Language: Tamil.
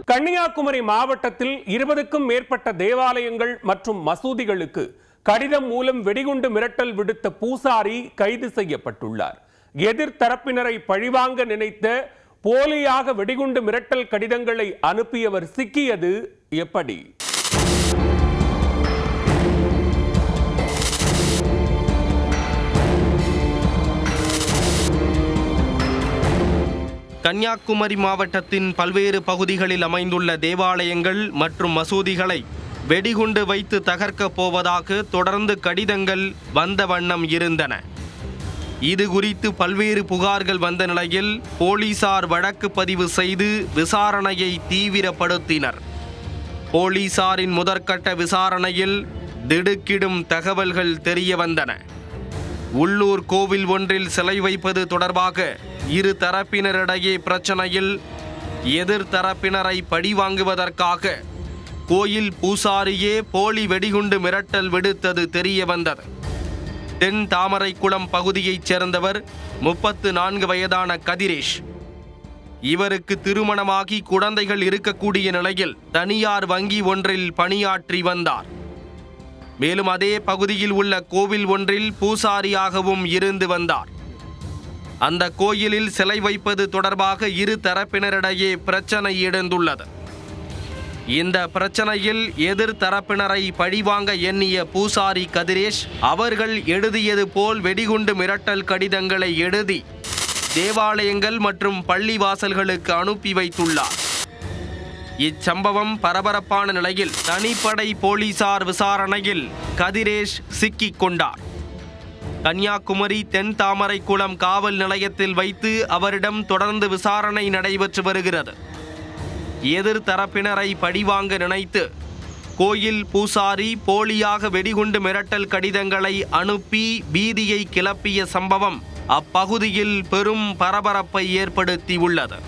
கன்னியாகுமரி மாவட்டத்தில் 20க்கும் மேற்பட்ட தேவாலயங்கள் மற்றும் மசூதிகளுக்கு கடிதம் மூலம் வெடிகுண்டு மிரட்டல் விடுத்த பூசாரி கைது செய்யப்பட்டுள்ளார். எதிர்த்தரப்பினரை பழிவாங்க நினைத்த போலியாக வெடிகுண்டு மிரட்டல் கடிதங்களை அனுப்பியவர் சிக்கியது எப்படி? கன்னியாகுமரி மாவட்டத்தின் பல்வேறு பகுதிகளில் அமைந்துள்ள தேவாலயங்கள் மற்றும் மசூதிகளை வெடிகுண்டு வைத்து தகர்க்கப் போவதாக தொடர்ந்து கடிதங்கள் வந்த வண்ணம் இருந்தன. இது குறித்து பல்வேறு புகார்கள் வந்த நிலையில் போலீசார் வழக்கு பதிவு செய்து விசாரணையை தீவிரப்படுத்தினர். போலீசாரின் முதற்கட்ட விசாரணையில் திடுக்கிடும் தகவல்கள் தெரிய வந்தன. உள்ளூர் கோவில் ஒன்றில் சிலை வைப்பது தொடர்பாக இரு தரப்பினரிடையே பிரச்சனையில் எதிர்த்தரப்பினரை பழிவாங்குவதற்காக கோயில் பூசாரியே போலி வெடிகுண்டு மிரட்டல் விடுத்தது தெரிய வந்தது. தென் தாமரைக்குளம் பகுதியைச் சேர்ந்தவர் 34 வயதான கதிரேஷ். இவருக்கு திருமணமாகி குழந்தைகள் இருக்கக்கூடிய நிலையில் தனியார் வங்கி ஒன்றில் பணியாற்றி வந்தார். மேலும் அதே பகுதியில் உள்ள கோவில் ஒன்றில் பூசாரியாகவும் இருந்து வந்தார். அந்த கோயிலில் சிலை வைப்பது தொடர்பாக இரு தரப்பினரிடையே பிரச்சனை எழுந்துள்ளது. இந்த பிரச்சனையில் எதிர்த்தரப்பினரை பழிவாங்க எண்ணிய பூசாரி கதிரேஷ் அவர்கள் எழுதியது போல் வெடிகுண்டு மிரட்டல் கடிதங்களை எழுதி தேவாலயங்கள் மற்றும் பள்ளிவாசல்களுக்கு அனுப்பி வைத்துள்ளார். இச்சம்பவம் பரபரப்பான நிலையில் தனிப்படை போலீசார் விசாரணையில் கதிரேஷ் சிக்கிக் கொண்டார். கன்னியாகுமரி தென் தாமரைக்குளம் காவல் நிலையத்தில் வைத்து அவரிடம் தொடர்ந்து விசாரணை நடைபெற்று வருகிறது. எதிர்த்தரப்பினரை பழிவாங்க நினைத்து கோயில் பூசாரி போலியாக வெடிகுண்டு மிரட்டல் கடிதங்களை அனுப்பி பீதியை கிளப்பிய சம்பவம் அப்பகுதியில் பெரும் பரபரப்பை ஏற்படுத்தியுள்ளது.